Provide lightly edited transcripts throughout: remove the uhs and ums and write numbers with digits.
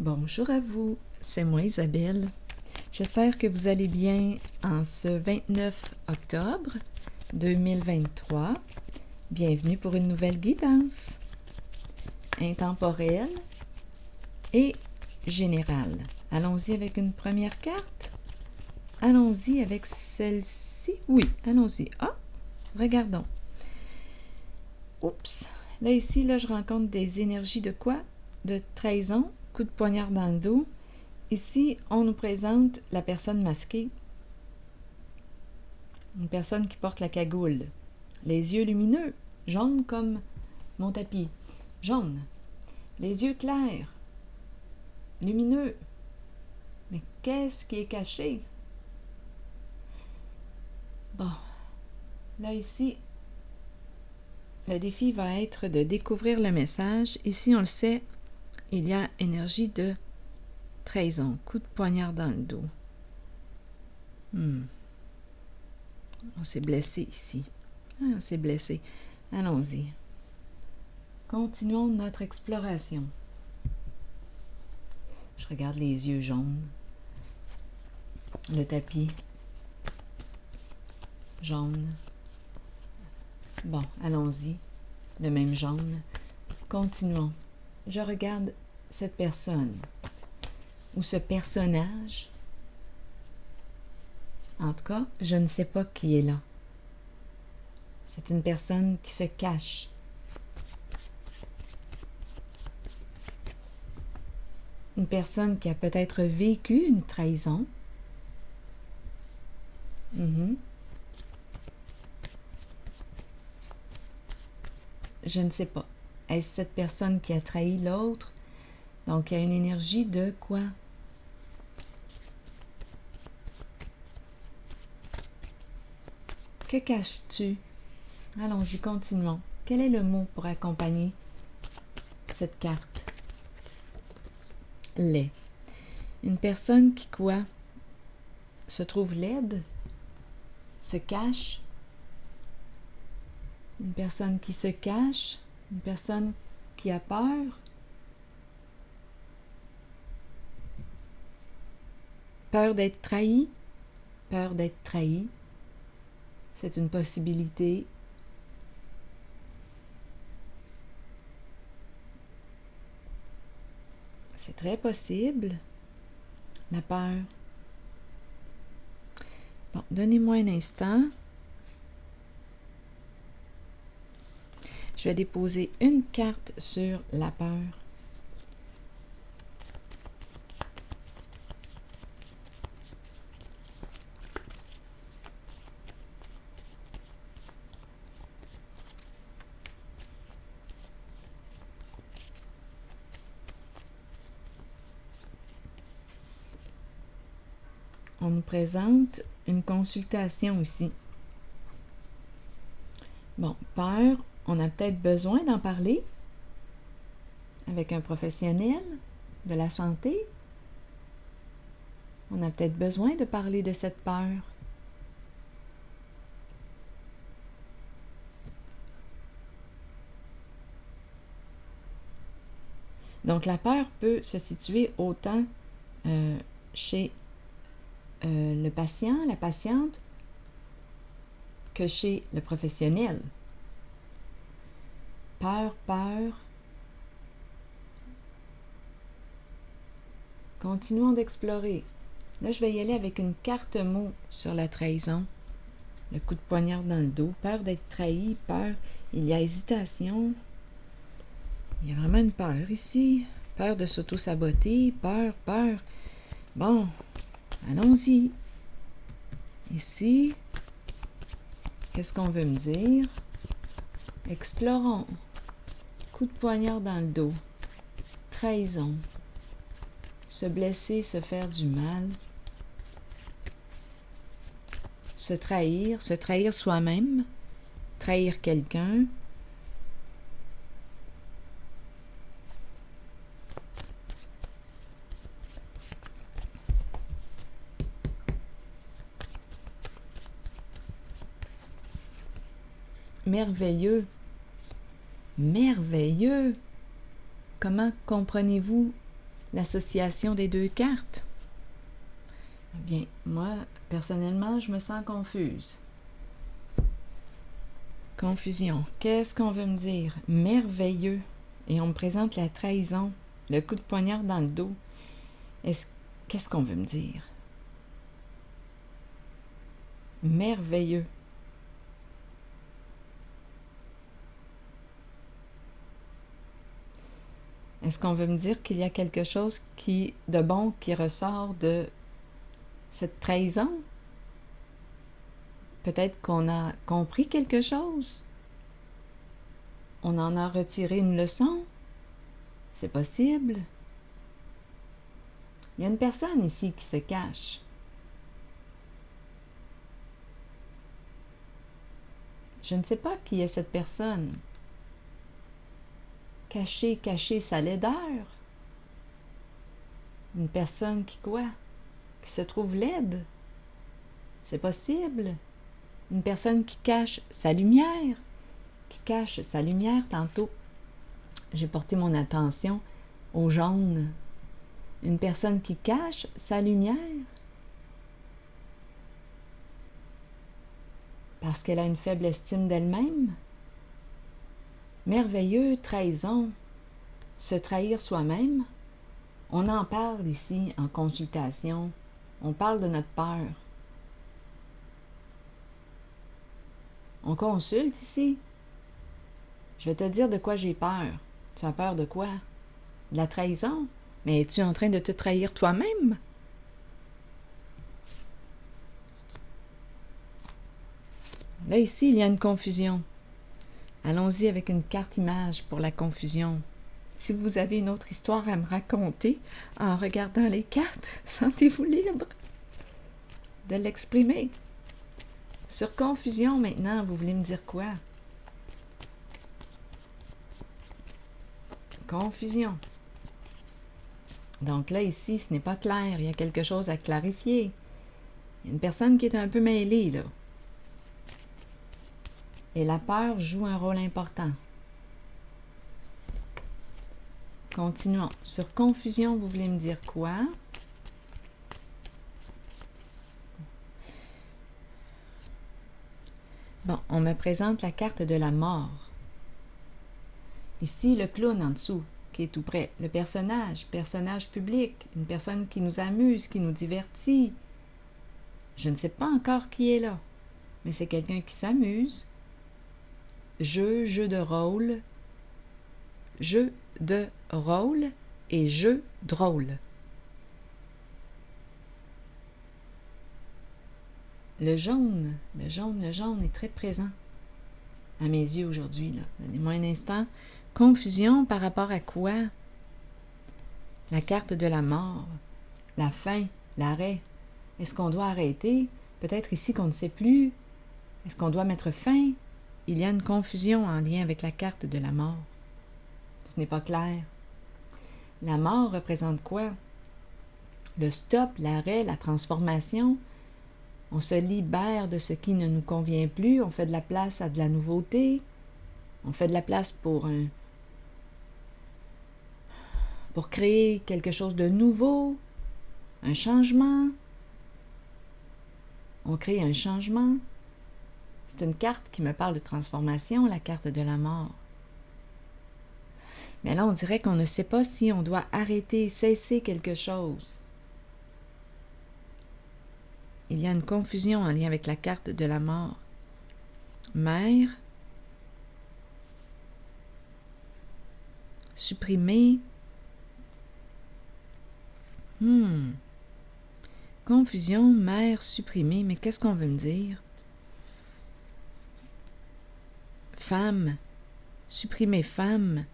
Bonjour à vous, c'est moi Isabelle. J'espère que vous allez bien en ce 29 octobre 2023. Bienvenue pour une nouvelle guidance intemporelle et générale. Allons-y avec une première carte. Allons-y avec celle-ci. Oui, allons-y. Ah, regardons. Oups. Là, ici, je rencontre des énergies de quoi? De trahison, coup de poignard dans le dos. Ici, on nous présente la personne masquée. Une personne qui porte la cagoule. Les yeux lumineux, jaunes comme mon tapis. Jaune. Les yeux clairs, lumineux. Mais qu'est-ce qui est caché? Bon. Là, ici, le défi va être de découvrir le message. Ici, on le sait, il y a énergie de trahison, coup de poignard dans le dos. On s'est blessé ici. On s'est blessé. Allons-y. Continuons notre exploration. Je regarde les yeux jaunes. Le tapis jaune. Bon, allons-y. Le même jaune. Continuons. Je regarde cette personne ou ce personnage. En tout cas, je ne sais pas qui est là. C'est une personne qui se cache. Une personne qui a peut-être vécu une trahison. Je ne sais pas. Est-ce cette personne qui a trahi l'autre? Donc, il y a une énergie de quoi? Que caches-tu? Allons-y, continuons. Quel est le mot pour accompagner cette carte? Laid. Une personne qui quoi? Se trouve laide? Se cache? Une personne qui se cache? Une personne qui a peur? Peur d'être trahi? Peur d'être trahi? C'est une possibilité. C'est très possible. La peur. Bon, donnez-moi un instant. Je vais déposer une carte sur la peur. On nous présente une consultation aussi. Bon, peur, on a peut-être besoin d'en parler avec un professionnel de la santé. On a peut-être besoin de parler de cette peur. Donc, la peur peut se situer autant chez le patient, la patiente, que chez le professionnel. Peur. Continuons d'explorer. Là, je vais y aller avec une carte mot sur la trahison. Le coup de poignard dans le dos. Peur d'être trahi, peur. Il y a hésitation. Il y a vraiment une peur ici. Peur de s'auto-saboter. Peur. Bon, allons-y. Ici, qu'est-ce qu'on veut me dire? Explorons. Coup de poignard dans le dos. Trahison. Se blesser, se faire du mal. Se trahir soi-même. Trahir quelqu'un. Merveilleux. Merveilleux. Comment comprenez-vous l'association des deux cartes? Eh bien, moi, personnellement, je me sens confuse. Confusion. Qu'est-ce qu'on veut me dire? Merveilleux. Et on me présente la trahison, le coup de poignard dans le dos. Qu'est-ce qu'on veut me dire? Merveilleux. Est-ce qu'on veut me dire qu'il y a quelque chose de bon qui ressort de cette trahison? Peut-être qu'on a compris quelque chose? On en a retiré une leçon? C'est possible. Il y a une personne ici qui se cache. Je ne sais pas qui est cette personne. Cacher sa laideur. Une personne qui quoi? Qui se trouve laide. C'est possible. Une personne qui cache sa lumière. Qui cache sa lumière. Tantôt, j'ai porté mon attention au jaune. Une personne qui cache sa lumière. Parce qu'elle a une faible estime d'elle-même. Merveilleux, trahison, se trahir soi-même. On en parle ici en consultation. On parle de notre peur. On consulte ici. Je vais te dire de quoi j'ai peur. Tu as peur de quoi? De la trahison? Mais es-tu en train de te trahir toi-même? Là, ici, il y a une confusion. Allons-y avec une carte image pour la confusion. Si vous avez une autre histoire à me raconter en regardant les cartes, sentez-vous libre de l'exprimer. Sur confusion, maintenant, vous voulez me dire quoi? Confusion. Donc là, ici, ce n'est pas clair. Il y a quelque chose à clarifier. Il y a une personne qui est un peu mêlée, là. Et la peur joue un rôle important. Continuons. Sur confusion, vous voulez me dire quoi? Bon, on me présente la carte de la mort. Ici, le clown en dessous, qui est tout près. Le personnage public, une personne qui nous amuse, qui nous divertit. Je ne sais pas encore qui est là, mais c'est quelqu'un qui s'amuse. Jeu de rôle, jeu de rôle et jeu drôle. Le jaune est très présent à mes yeux aujourd'hui. Donnez-moi un instant. Confusion par rapport à quoi? La carte de la mort, la fin, l'arrêt. Est-ce qu'on doit arrêter? Peut-être ici qu'on ne sait plus. Est-ce qu'on doit mettre fin? Il y a une confusion en lien avec la carte de la mort. Ce n'est pas clair. La mort représente quoi? Le stop, l'arrêt, la transformation. On se libère de ce qui ne nous convient plus. On fait de la place à de la nouveauté. On fait de la place pour créer quelque chose de nouveau, un changement. On crée un changement. C'est une carte qui me parle de transformation, la carte de la mort. Mais là, on dirait qu'on ne sait pas si on doit arrêter, cesser quelque chose. Il y a une confusion en lien avec la carte de la mort. Mère, supprimer. Confusion, mère, supprimer. Mais qu'est-ce qu'on veut me dire? Femme, supprimer femme.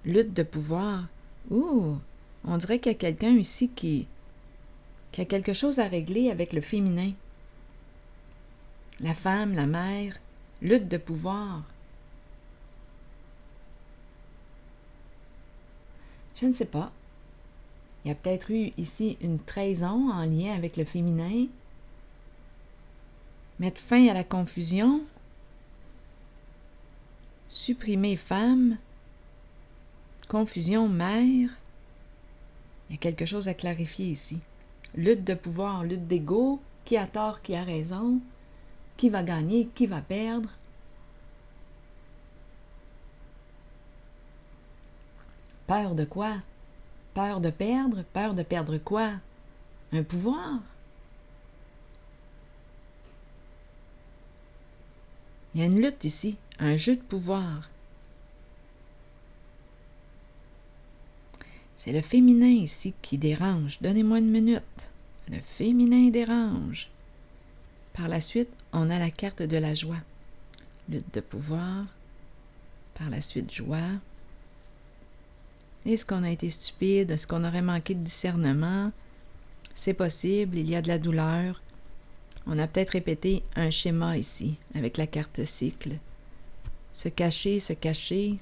Lutte de pouvoir. On dirait qu'il y a quelqu'un ici qui a quelque chose à régler avec le féminin. La femme, la mère, lutte de pouvoir. Je ne sais pas. Il y a peut-être eu ici une trahison en lien avec le féminin. Mettre fin à la confusion. Supprimer femme. Confusion mère. Il y a quelque chose à clarifier ici. Lutte de pouvoir, lutte d'ego, qui a tort, qui a raison, qui va gagner, qui va perdre. Peur de quoi? Peur de perdre? Peur de perdre quoi? Un pouvoir? Il y a une lutte ici, un jeu de pouvoir. C'est le féminin ici qui dérange. Donnez-moi une minute. Le féminin dérange. Par la suite, on a la carte de la joie. Lutte de pouvoir. Par la suite, joie. Est-ce qu'on a été stupide? Est-ce qu'on aurait manqué de discernement? C'est possible, il y a de la douleur. On a peut-être répété un schéma ici, avec la carte cycle. Se cacher, se cacher.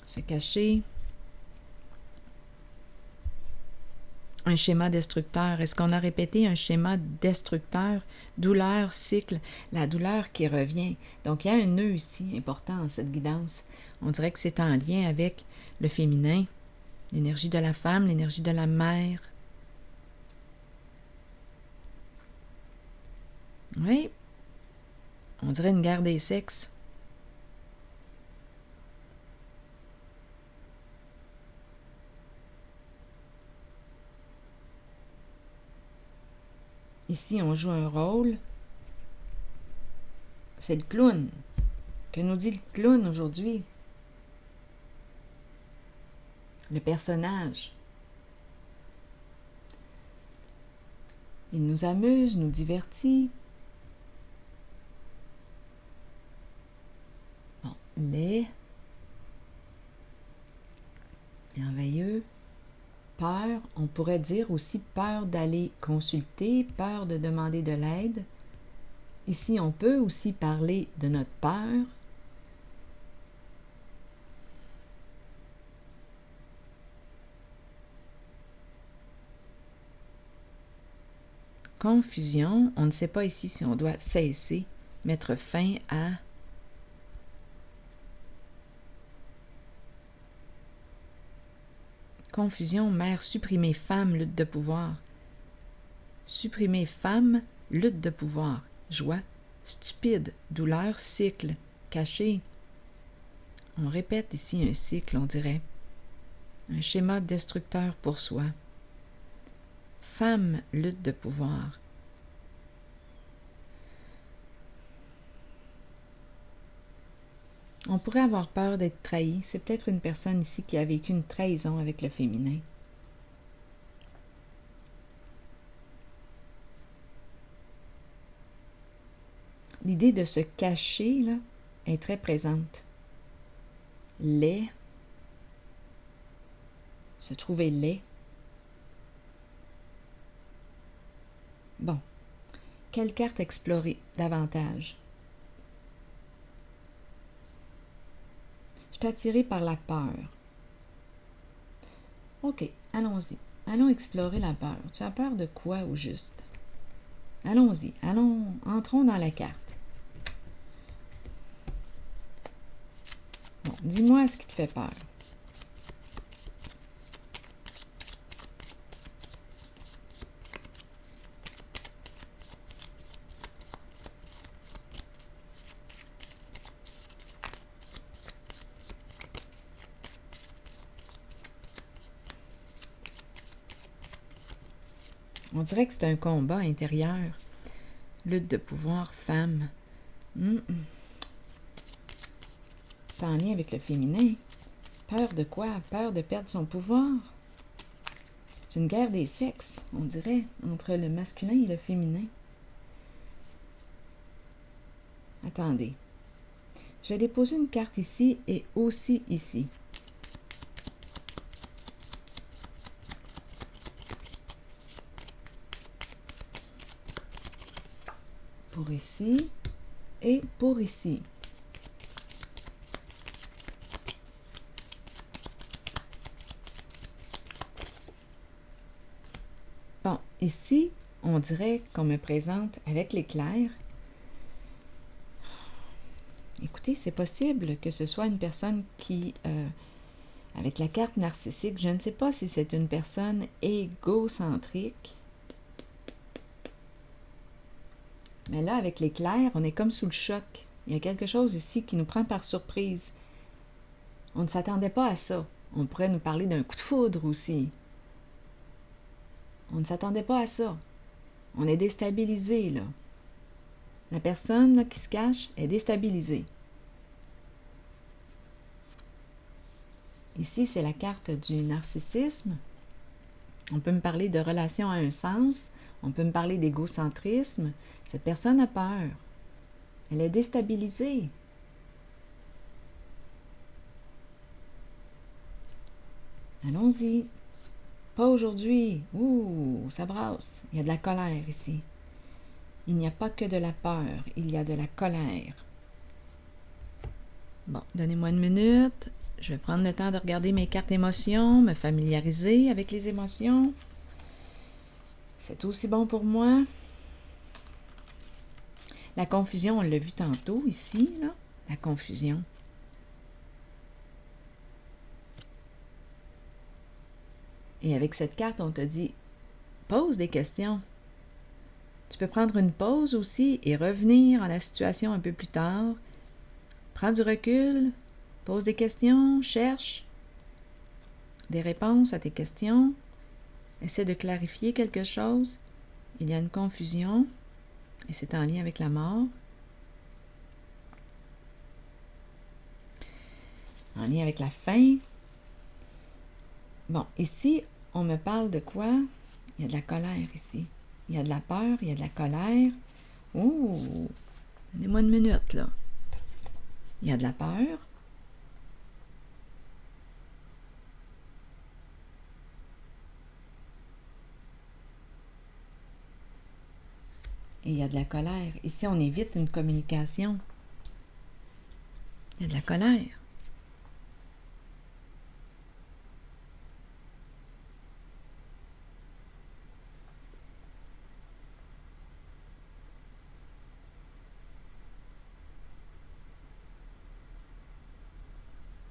Se cacher. Un schéma destructeur. Est-ce qu'on a répété un schéma destructeur? Douleur, cycle, la douleur qui revient. Donc, il y a un nœud ici important dans cette guidance. On dirait que c'est en lien avec le féminin, l'énergie de la femme, l'énergie de la mère. Oui, on dirait une guerre des sexes. Ici, on joue un rôle. C'est le clown. Que nous dit le clown aujourd'hui? Le personnage. Il nous amuse, nous divertit. Bon, laid. Merveilleux. Peur, on pourrait dire aussi peur d'aller consulter, peur de demander de l'aide. Ici, on peut aussi parler de notre peur. Confusion, on ne sait pas ici si on doit cesser, mettre fin à. Confusion, mère supprimée, femme, lutte de pouvoir. Supprimer femme, lutte de pouvoir. Joie, stupide, douleur, cycle, caché. On répète ici un cycle, on dirait. Un schéma destructeur pour soi. Femme, lutte de pouvoir. On pourrait avoir peur d'être trahi. C'est peut-être une personne ici qui a vécu une trahison avec le féminin. L'idée de se cacher, là, est très présente. Laid. Se trouver laid. Bon. Quelle carte explorer davantage? Je suis attirée par la peur. OK, allons-y. Allons explorer la peur. Tu as peur de quoi au juste? Allons-y. Entrons dans la carte. Bon, dis-moi ce qui te fait peur. On dirait que c'est un combat intérieur. Lutte de pouvoir, femme. C'est en lien avec le féminin. Peur de quoi? Peur de perdre son pouvoir. C'est une guerre des sexes, on dirait, entre le masculin et le féminin. Attendez. Je vais déposer une carte ici et aussi ici. Pour ici et pour ici. Bon, ici, on dirait qu'on me présente avec l'éclair. Écoutez, c'est possible que ce soit une personne qui Avec la carte narcissique, je ne sais pas si c'est une personne égocentrique. Mais là, avec l'éclair, on est comme sous le choc. Il y a quelque chose ici qui nous prend par surprise. On ne s'attendait pas à ça. On pourrait nous parler d'un coup de foudre aussi. On ne s'attendait pas à ça. On est déstabilisé, là. La personne là, qui se cache est déstabilisée. Ici, c'est la carte du narcissisme. On peut me parler de relation à un sens. On peut me parler d'égocentrisme. Cette personne a peur. Elle est déstabilisée. Allons-y. Pas aujourd'hui. Ouh, ça brasse. Il y a de la colère ici. Il n'y a pas que de la peur. Il y a de la colère. Bon, donnez-moi une minute. Je vais prendre le temps de regarder mes cartes émotions, me familiariser avec les émotions. C'est aussi bon pour moi. La confusion, on l'a vu tantôt ici, là. La confusion. Et avec cette carte, on te dit, pose des questions. Tu peux prendre une pause aussi et revenir à la situation un peu plus tard. Prends du recul, pose des questions, cherche des réponses à tes questions. Essaie de clarifier quelque chose. Il y a une confusion et c'est en lien avec la mort. En lien avec la fin. Bon, ici, on me parle de quoi? Il y a de la colère ici. Il y a de la peur, il y a de la colère. Oh! Donnez-moi une minute, là. Il y a de la peur. Et il y a de la colère. Ici, on évite une communication. Il y a de la colère.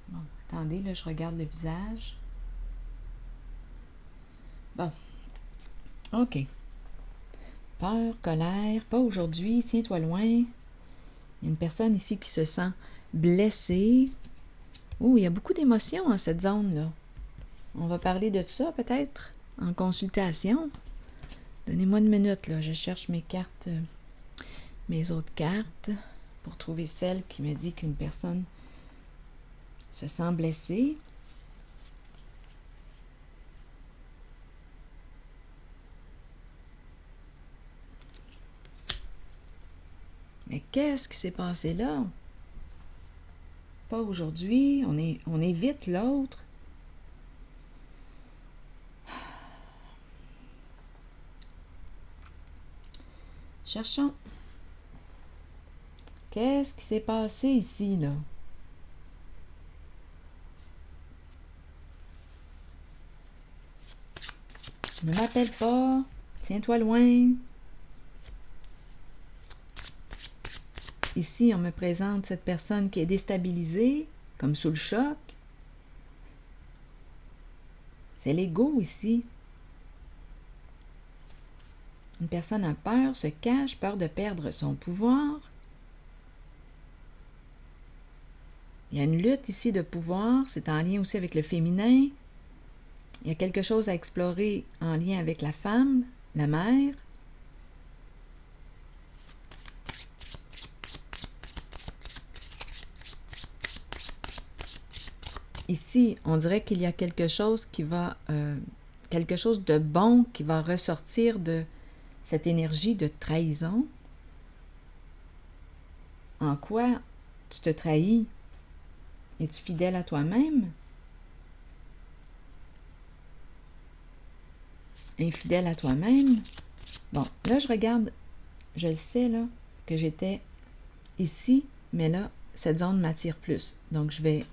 Bon, attendez, là, je regarde le visage. Bon. OK. Peur, colère, pas aujourd'hui, tiens-toi loin. Il y a une personne ici qui se sent blessée. Oh, il y a beaucoup d'émotions dans cette zone-là. On va parler de ça peut-être en consultation. Donnez-moi une minute, là. Je cherche mes cartes, mes autres cartes, pour trouver celle qui me dit qu'une personne se sent blessée. Mais qu'est-ce qui s'est passé là? Pas aujourd'hui, on évite l'autre. Cherchons. Qu'est-ce qui s'est passé ici, là? Ne m'appelle pas. Tiens-toi loin. Ici, on me présente cette personne qui est déstabilisée, comme sous le choc. C'est l'ego ici. Une personne a peur, se cache, peur de perdre son pouvoir. Il y a une lutte ici de pouvoir, c'est en lien aussi avec le féminin. Il y a quelque chose à explorer en lien avec la femme, la mère. Ici, on dirait qu'il y a quelque chose qui va, quelque chose de bon qui va ressortir de cette énergie de trahison. En quoi tu te trahis? Es-tu fidèle à toi-même? Infidèle à toi-même? Bon, là, je regarde, je le sais, là, que j'étais ici, mais là, cette zone m'attire plus. Donc, je vais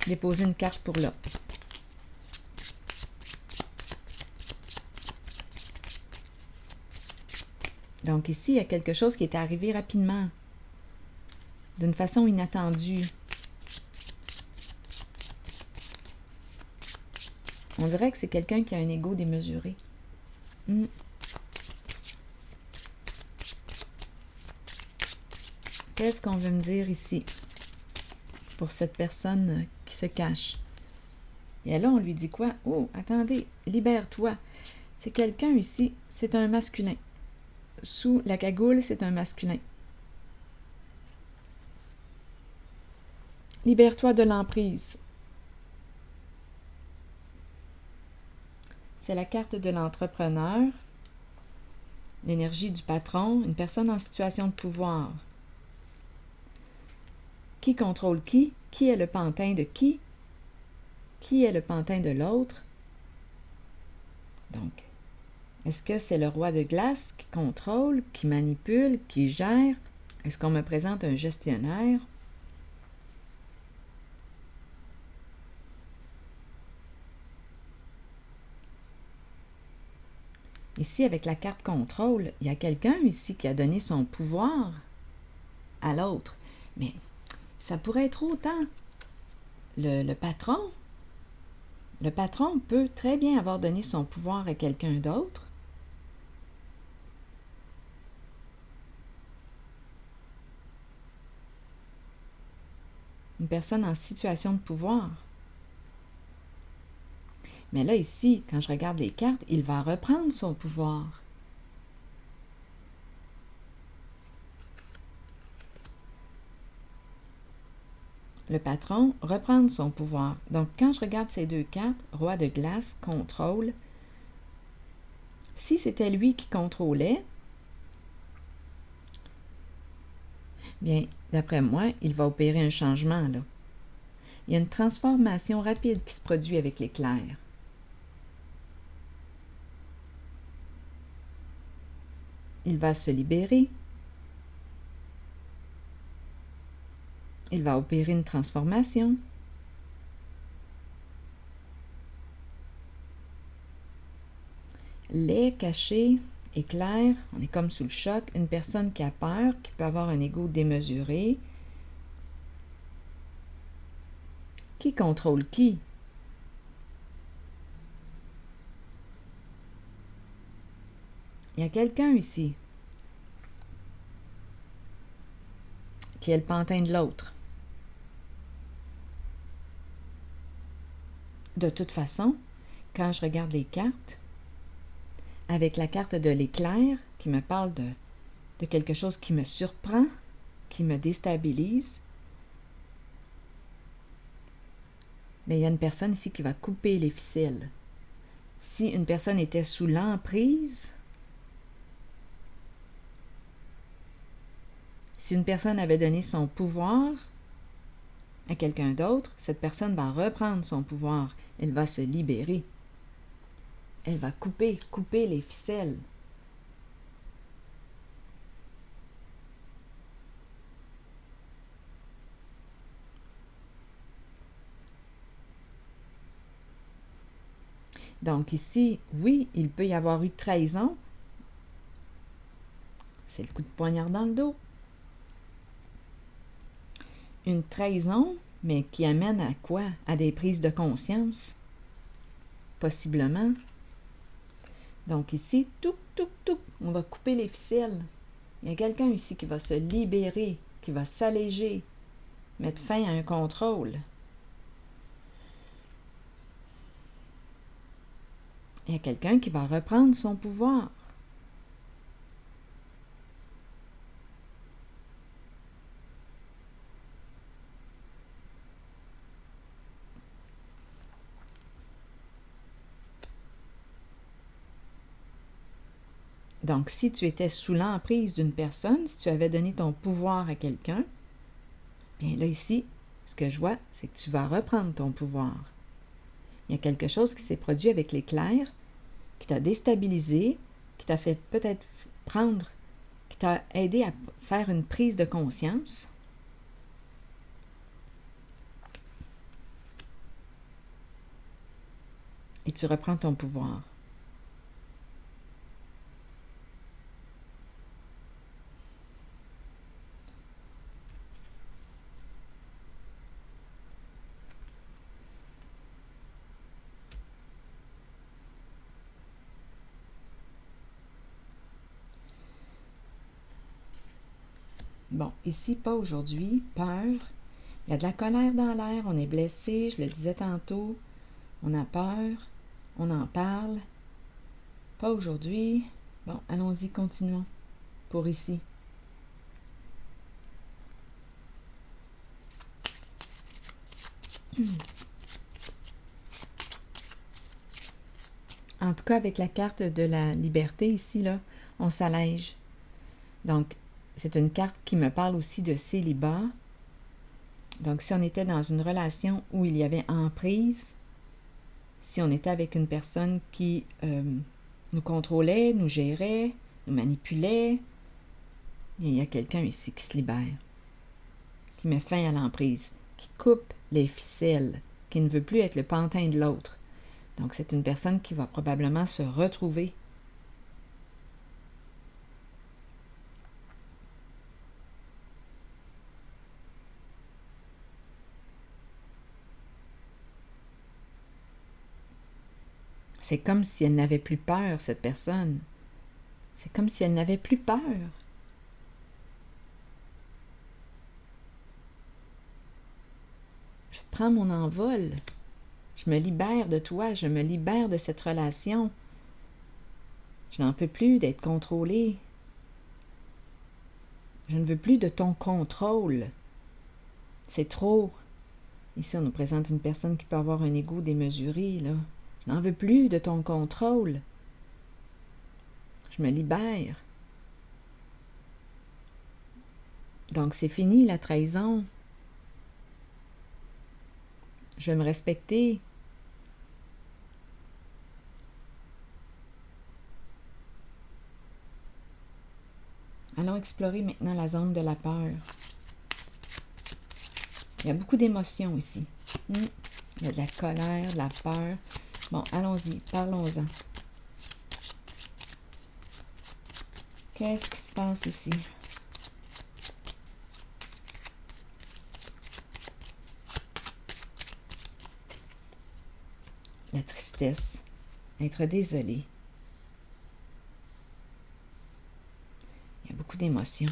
déposer une carte pour là. Donc, ici, il y a quelque chose qui est arrivé rapidement, d'une façon inattendue. On dirait que c'est quelqu'un qui a un ego démesuré. Hmm. Qu'est-ce qu'on veut me dire ici pour cette personne qui se cache? Et là, on lui dit quoi? Oh, attendez, libère-toi. C'est quelqu'un ici, c'est un masculin. Sous la cagoule, c'est un masculin. Libère-toi de l'emprise. C'est la carte de l'entrepreneur, l'énergie du patron, une personne en situation de pouvoir. Qui contrôle qui? Qui est le pantin de qui? Qui est le pantin de l'autre? Donc, est-ce que c'est le roi de glace qui contrôle, qui manipule, qui gère? Est-ce qu'on me présente un gestionnaire? Ici, avec la carte contrôle, il y a quelqu'un ici qui a donné son pouvoir à l'autre. Mais ça pourrait être autant le patron. Le patron peut très bien avoir donné son pouvoir à quelqu'un d'autre. Une personne en situation de pouvoir. Mais là, ici, quand je regarde les cartes, il va reprendre son pouvoir. Le patron reprendre son pouvoir. Donc, quand je regarde ces deux cartes, roi de glace, contrôle, si c'était lui qui contrôlait, bien, d'après moi, il va opérer un changement, là. Il y a une transformation rapide qui se produit avec l'éclair. Il va se libérer. Il va opérer une transformation. Lait, caché, éclair, on est comme sous le choc. Une personne qui a peur, qui peut avoir un ego démesuré. Qui contrôle qui? Il y a quelqu'un ici qui est le pantin de l'autre. De toute façon, quand je regarde les cartes, avec la carte de l'éclair qui me parle de quelque chose qui me surprend, qui me déstabilise, mais il y a une personne ici qui va couper les ficelles. Si une personne était sous l'emprise, si une personne avait donné son pouvoir à quelqu'un d'autre, cette personne va reprendre son pouvoir. Elle va se libérer. Elle va couper les ficelles. Donc ici, oui, il peut y avoir eu trahison. C'est le coup de poignard dans le dos. Une trahison, mais qui amène à quoi? À des prises de conscience, possiblement. Donc ici, on va couper les ficelles. Il y a quelqu'un ici qui va se libérer, qui va s'alléger, mettre fin à un contrôle. Il y a quelqu'un qui va reprendre son pouvoir. Donc, si tu étais sous l'emprise d'une personne, si tu avais donné ton pouvoir à quelqu'un, bien là, ici, ce que je vois, c'est que tu vas reprendre ton pouvoir. Il y a quelque chose qui s'est produit avec l'éclair, qui t'a déstabilisé, qui t'a fait peut-être prendre, qui t'a aidé à faire une prise de conscience. Et tu reprends ton pouvoir. Bon, ici, pas aujourd'hui. Peur. Il y a de la colère dans l'air, on est blessé, je le disais tantôt. On a peur, on en parle. Pas aujourd'hui. Bon, allons-y, continuons. Pour ici. En tout cas, avec la carte de la liberté ici, là, on s'allège. Donc, c'est une carte qui me parle aussi de célibat. Donc, si on était dans une relation où il y avait emprise, si on était avec une personne qui nous contrôlait, nous gérait, nous manipulait, il y a quelqu'un ici qui se libère, qui met fin à l'emprise, qui coupe les ficelles, qui ne veut plus être le pantin de l'autre. Donc, c'est une personne qui va probablement se retrouver. C'est comme si elle n'avait plus peur, cette personne. C'est comme si elle n'avait plus peur. Je prends mon envol. Je me libère de toi, je me libère de cette relation. Je n'en peux plus d'être contrôlée. Je ne veux plus de ton contrôle. C'est trop. Ici, on nous présente une personne qui peut avoir un ego démesuré, là. Je n'en veux plus de ton contrôle. Je me libère. Donc, c'est fini la trahison. Je vais me respecter. Allons explorer maintenant la zone de la peur. Il y a beaucoup d'émotions ici. Il y a de la colère, de la peur. Bon, allons-y, parlons-en. Qu'est-ce qui se passe ici? La tristesse, être désolé. Il y a beaucoup d'émotions.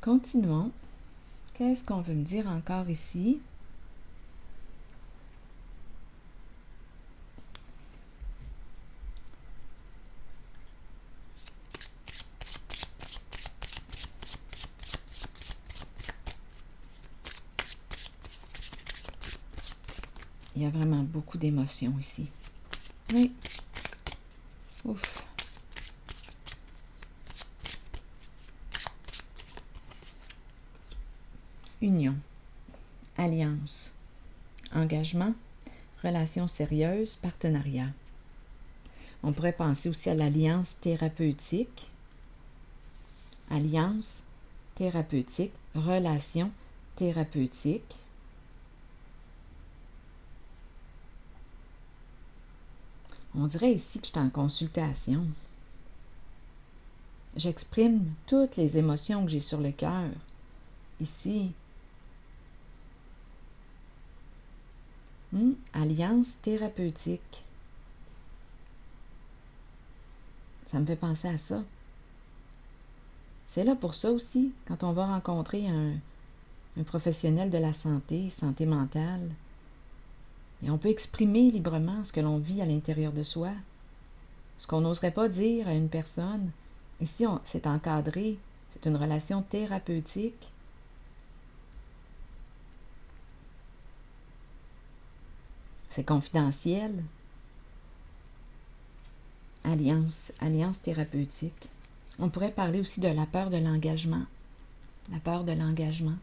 Continuons. Qu'est-ce qu'on veut me dire encore ici? Il y a vraiment beaucoup d'émotions ici. Oui. Ouf. Union, alliance, engagement, relation sérieuse, partenariat. On pourrait penser aussi à l'alliance thérapeutique. Alliance thérapeutique, relation thérapeutique. On dirait ici que je suis en consultation. J'exprime toutes les émotions que j'ai sur le cœur. Ici. Alliance thérapeutique. Ça me fait penser à ça. C'est là pour ça aussi, quand on va rencontrer un professionnel de la santé, santé mentale, et on peut exprimer librement ce que l'on vit à l'intérieur de soi, ce qu'on n'oserait pas dire à une personne. Ici, c'est encadré, c'est une relation thérapeutique. C'est confidentiel. Alliance thérapeutique. On pourrait parler aussi de la peur de l'engagement. La peur de l'engagement.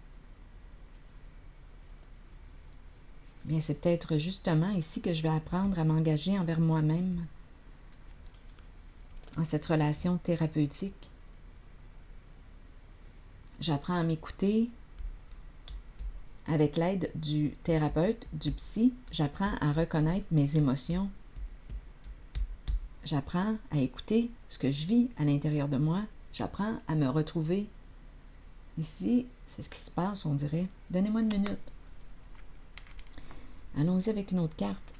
Bien, c'est peut-être justement ici que je vais apprendre à m'engager envers moi-même en cette relation thérapeutique. J'apprends à m'écouter avec l'aide du thérapeute, du psy. J'apprends à reconnaître mes émotions. J'apprends à écouter ce que je vis à l'intérieur de moi. J'apprends à me retrouver. Ici, c'est ce qui se passe, on dirait. Donnez-moi une minute. Allons-y avec une autre carte.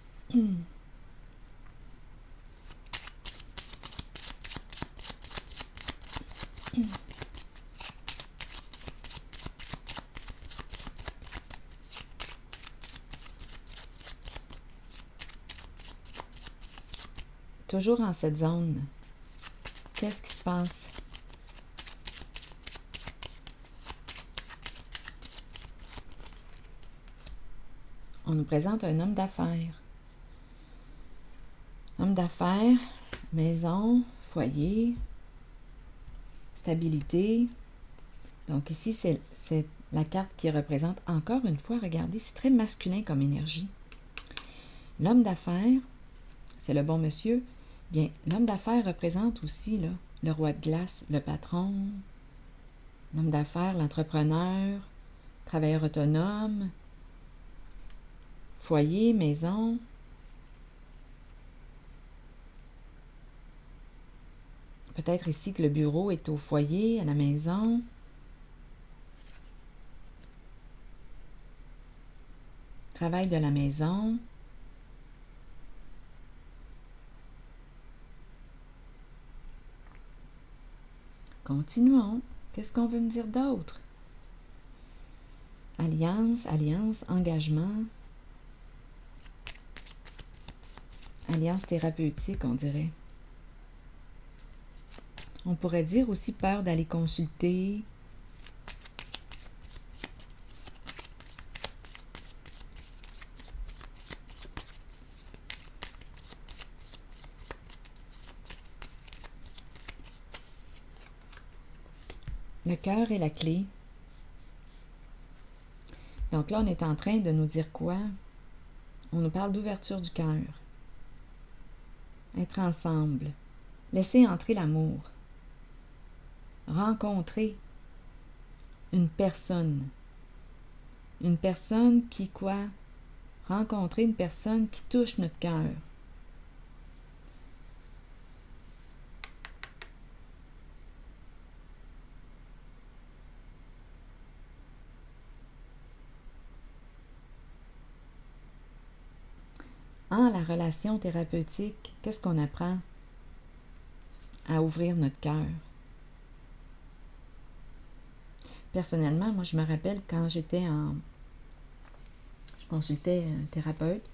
Toujours en cette zone. Qu'est-ce qui se passe? On nous présente un homme d'affaires. Homme d'affaires, maison, foyer, stabilité. Donc ici, c'est la carte qui représente, encore une fois, regardez, c'est très masculin comme énergie. L'homme d'affaires, c'est le bon monsieur. Bien, l'homme d'affaires représente aussi là, le roi de glace, le patron, l'homme d'affaires, l'entrepreneur, travailleur autonome, foyer, maison. Peut-être ici que le bureau est au foyer, à la maison. Travail de la maison. Continuons. Qu'est-ce qu'on veut me dire d'autre? Alliance, alliance, engagement. Alliance thérapeutique, on dirait. On pourrait dire aussi peur d'aller consulter. Le cœur est la clé. Donc là, on est en train de nous dire quoi? On nous parle d'ouverture du cœur. Être ensemble. Laisser entrer l'amour. Rencontrer une personne. Une personne qui quoi? Rencontrer une personne qui touche notre cœur. En la relation thérapeutique, qu'est-ce qu'on apprend? À ouvrir notre cœur. Personnellement, moi, je me rappelle quand je consultais un thérapeute,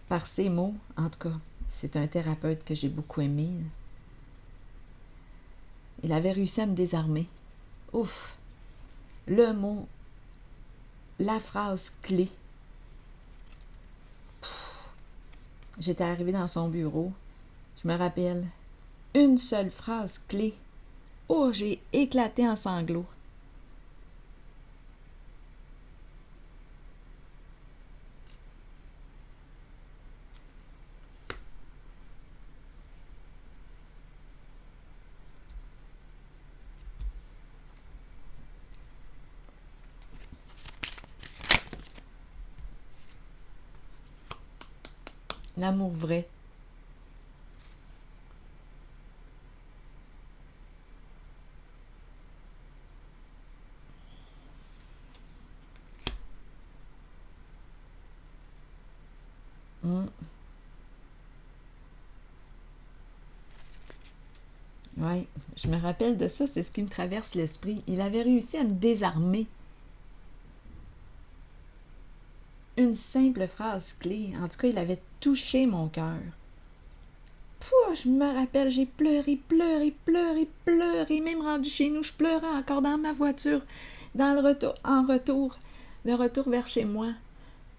par ces mots, en tout cas, c'est un thérapeute que j'ai beaucoup aimé. Il avait réussi à me désarmer. Ouf! Le mot, la phrase clé. J'étais arrivée dans son bureau. Je me rappelle, une seule phrase clé. Oh, j'ai éclaté en sanglots. L'amour vrai. Oui, je me rappelle de ça, c'est ce qui me traverse l'esprit. Il avait réussi à me désarmer. Une simple phrase clé. En tout cas, il avait touché mon cœur. Je me rappelle, j'ai pleuré, pleuré, pleuré, pleuré. Même rendu chez nous, je pleurais encore dans ma voiture. Le retour vers chez moi.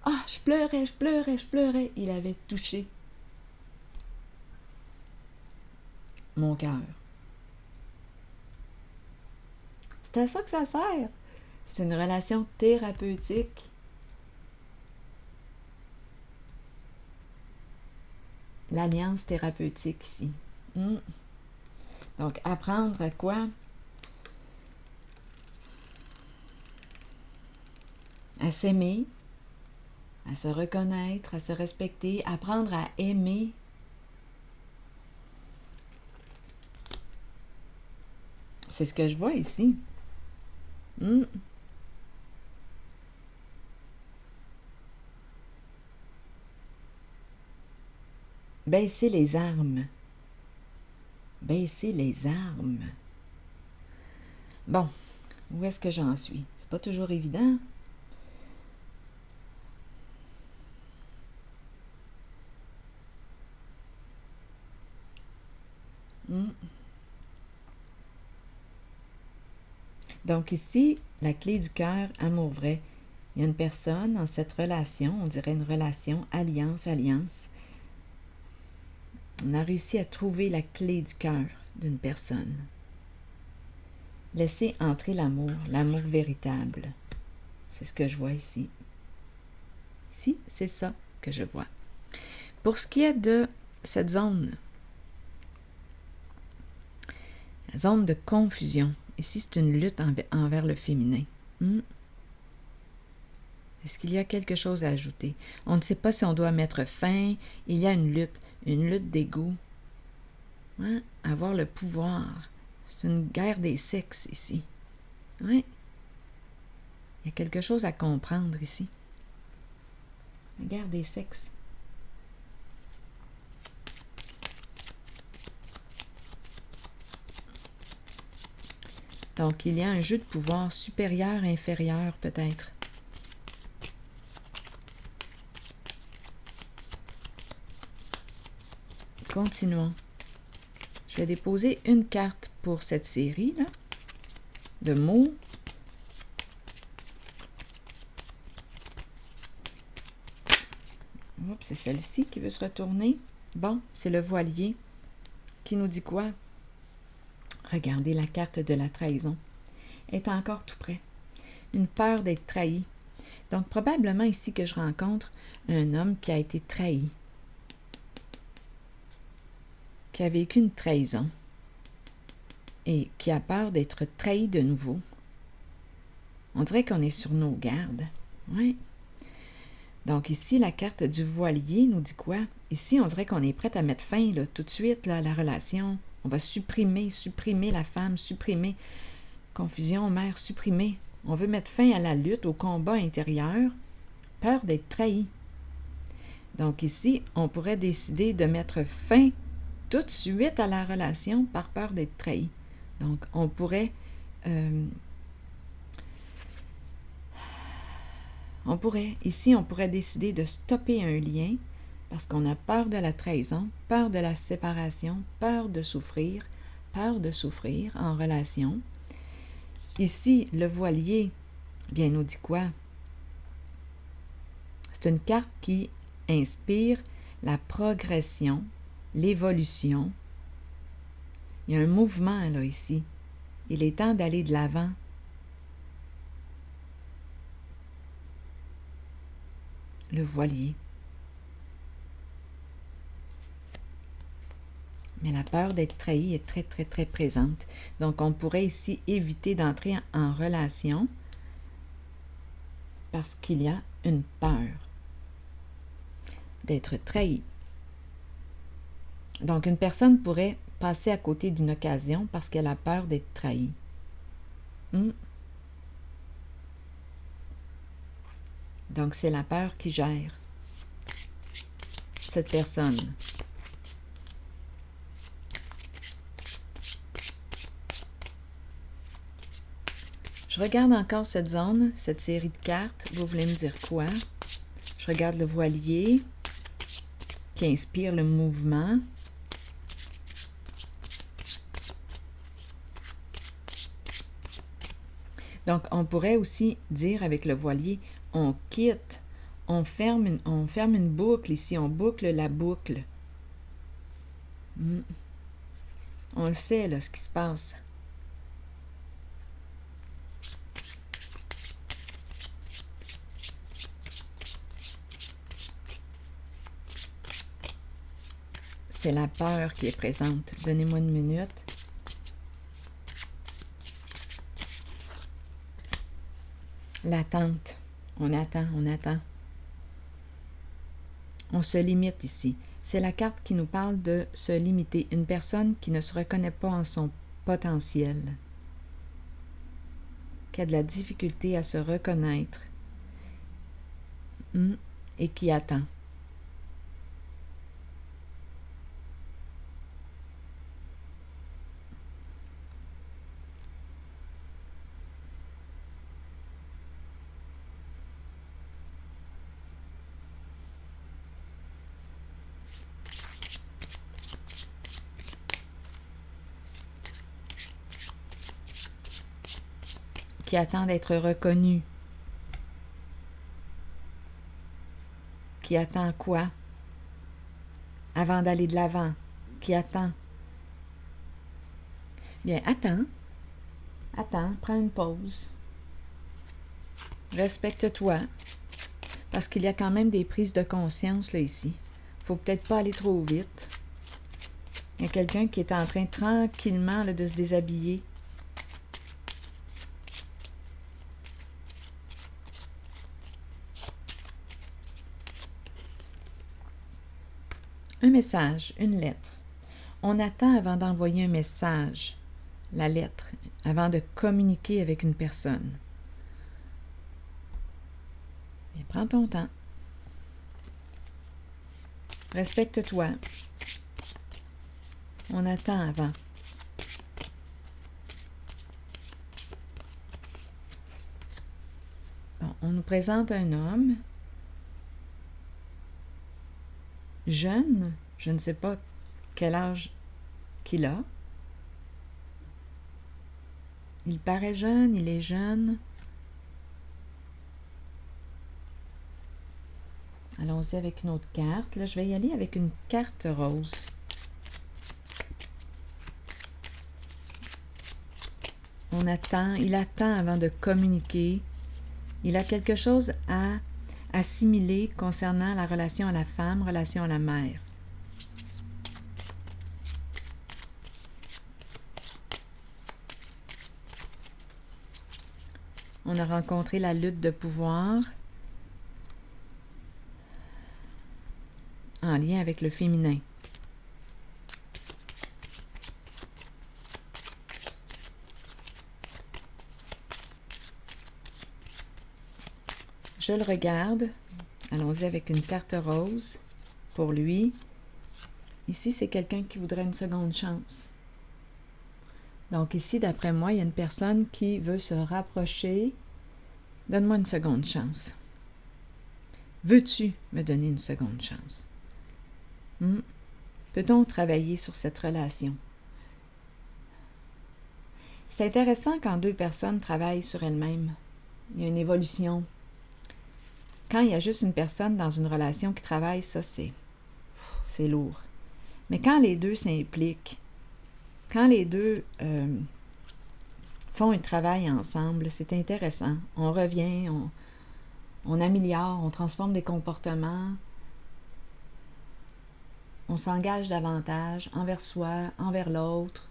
Ah, je pleurais, je pleurais, je pleurais. Il avait touché mon cœur. C'est à ça que ça sert. C'est une relation thérapeutique. L'alliance thérapeutique ici. Donc, apprendre à quoi? À s'aimer, à se reconnaître, à se respecter, apprendre à aimer. C'est ce que je vois ici. Hmm. Baisser les armes. Baisser les armes. Bon, où est-ce que j'en suis? C'est pas toujours évident. Hmm. Donc ici, la clé du cœur, amour vrai. Il y a une personne dans cette relation, on dirait une relation alliance. On a réussi à trouver la clé du cœur d'une personne. Laissez entrer l'amour véritable. C'est ce que je vois ici. Ici, c'est ça que je vois. Pour ce qui est de cette zone, la zone de confusion, ici c'est une lutte envers le féminin. Est-ce qu'il y a quelque chose à ajouter? On ne sait pas si on doit mettre fin. Il y a une lutte d'ego. Hein? Avoir le pouvoir. C'est une guerre des sexes ici. Oui. Il y a quelque chose à comprendre ici. La guerre des sexes. Donc, il y a un jeu de pouvoir supérieur, inférieur, peut-être. Continuons. Je vais déposer une carte pour cette série-là de mots. Oups, c'est celle-ci qui veut se retourner. Bon, c'est le voilier qui nous dit quoi? Regardez la carte de la trahison. Elle est encore tout près. Une peur d'être trahi. Donc, probablement ici que je rencontre un homme qui a été trahi, qui a vécu une trahison et qui a peur d'être trahi de nouveau. On dirait qu'on est sur nos gardes. Oui. Donc ici, la carte du voilier nous dit quoi? Ici, on dirait qu'on est prêt à mettre fin là, tout de suite là, à la relation. On va supprimer la femme, supprimer. Confusion, mère, supprimer. On veut mettre fin à la lutte, au combat intérieur. Peur d'être trahi. Donc ici, on pourrait décider de mettre fin tout de suite à la relation par peur d'être trahi. Donc, on pourrait ici, on pourrait décider de stopper un lien parce qu'on a peur de la trahison, peur de la séparation, peur de souffrir en relation. Ici, le voilier, bien, nous dit quoi? C'est une carte qui inspire la progression, l'évolution. Il y a un mouvement là ici. Il est temps d'aller de l'avant. Le voilier. Mais la peur d'être trahi est très, très, très présente. Donc, on pourrait ici éviter d'entrer en relation parce qu'il y a une peur d'être trahi. Donc, une personne pourrait passer à côté d'une occasion parce qu'elle a peur d'être trahie. Donc, c'est la peur qui gère cette personne. Je regarde encore cette zone, cette série de cartes. Vous voulez me dire quoi? Je regarde le voilier qui inspire le mouvement. Donc, on pourrait aussi dire avec le voilier, on quitte, on ferme une boucle ici, on boucle la boucle. On le sait, là, ce qui se passe. C'est la peur qui est présente. Donnez-moi une minute. L'attente. On attend. On se limite ici. C'est la carte qui nous parle de se limiter. Une personne qui ne se reconnaît pas en son potentiel. qui a de la difficulté à se reconnaître et qui attend. Qui attend d'être reconnu. Qui attend quoi? Avant d'aller de l'avant. Qui attend? Bien, attends. Attends, prends une pause. Respecte-toi. Parce qu'il y a quand même des prises de conscience là ici. Faut peut-être pas aller trop vite. Il y a quelqu'un qui est en train tranquillement là, de se déshabiller. Un message, une lettre. On attend avant d'envoyer un message, la lettre, avant de communiquer avec une personne. Mais prends ton temps. Respecte-toi. On attend avant. Bon, on nous présente un homme jeune, je ne sais pas quel âge qu'il a. Il paraît jeune, il est jeune. Allons-y avec une autre carte. Là, je vais y aller avec une carte rose. Il attend avant de communiquer. Il a quelque chose à assimiler concernant la relation à la femme, relation à la mère. On a rencontré la lutte de pouvoir en lien avec le féminin. Je le regarde. Allons-y avec une carte rose pour lui. Ici, c'est quelqu'un qui voudrait une seconde chance. Donc ici, d'après moi, il y a une personne qui veut se rapprocher. Donne-moi une seconde chance. Veux-tu me donner une seconde chance? Peut-on travailler sur cette relation? C'est intéressant quand deux personnes travaillent sur elles-mêmes. Il y a une évolution. Quand il y a juste une personne dans une relation qui travaille, ça, c'est lourd. Mais quand les deux s'impliquent, quand les deux font un travail ensemble, c'est intéressant. On revient, on améliore, on transforme des comportements, on s'engage davantage envers soi, envers l'autre.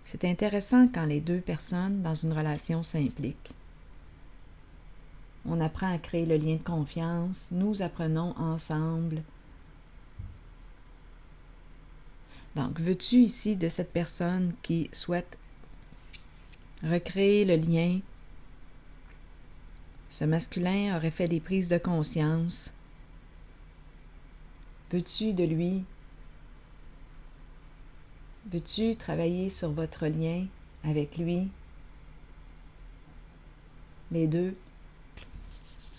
C'est intéressant quand les deux personnes dans une relation s'impliquent. On apprend à créer le lien de confiance, nous apprenons ensemble. Donc, veux-tu ici de cette personne qui souhaite recréer le lien? Ce masculin aurait fait des prises de conscience. Veux-tu de lui? Veux-tu travailler sur votre lien avec lui? Les deux?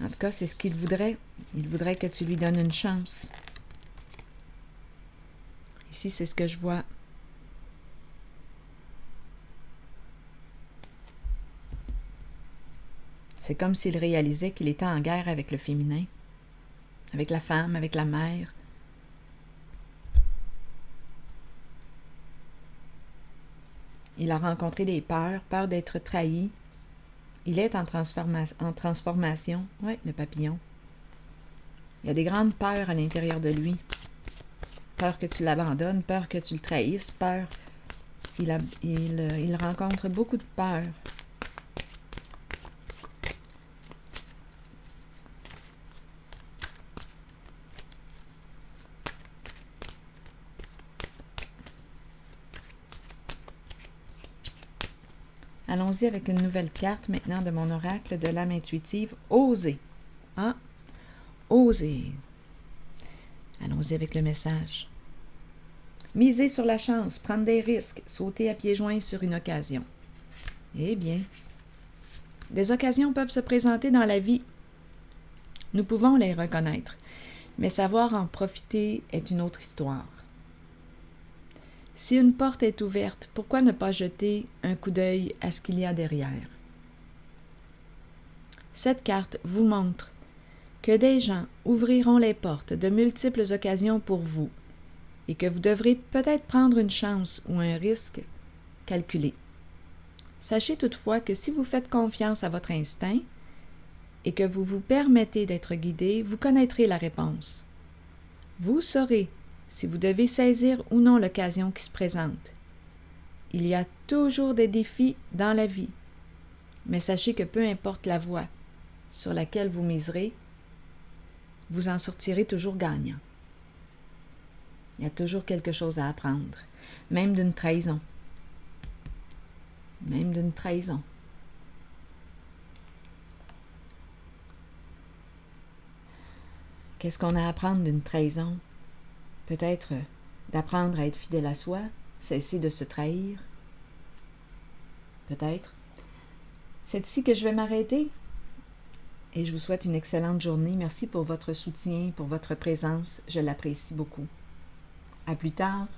En tout cas, c'est ce qu'il voudrait. Il voudrait que tu lui donnes une chance. Ici, c'est ce que je vois. C'est comme s'il réalisait qu'il était en guerre avec le féminin, avec la femme, avec la mère. Il a rencontré des peurs, peur d'être trahi. Il est en transformation. Oui, le papillon. Il y a des grandes peurs à l'intérieur de lui. Peur que tu l'abandonnes, peur que tu le trahisses, peur. Il rencontre beaucoup de peurs. Allons-y avec une nouvelle carte maintenant de mon oracle de l'âme intuitive. Oser. Ah, oser. Allons-y avec le message. Miser sur la chance, prendre des risques, sauter à pieds joints sur une occasion. Eh bien, des occasions peuvent se présenter dans la vie. Nous pouvons les reconnaître, mais savoir en profiter est une autre histoire. Si une porte est ouverte, pourquoi ne pas jeter un coup d'œil à ce qu'il y a derrière? Cette carte vous montre que des gens ouvriront les portes de multiples occasions pour vous et que vous devrez peut-être prendre une chance ou un risque calculé. Sachez toutefois que si vous faites confiance à votre instinct et que vous vous permettez d'être guidé, vous connaîtrez la réponse. Vous saurez si vous devez saisir ou non l'occasion qui se présente. Il y a toujours des défis dans la vie, mais sachez que peu importe la voie sur laquelle vous miserez, vous en sortirez toujours gagnant. Il y a toujours quelque chose à apprendre, même d'une trahison. Même d'une trahison. Qu'est-ce qu'on a à apprendre d'une trahison? Peut-être d'apprendre à être fidèle à soi, cesser de se trahir. Peut-être. C'est ici que je vais m'arrêter. Et je vous souhaite une excellente journée. Merci pour votre soutien, pour votre présence. Je l'apprécie beaucoup. À plus tard.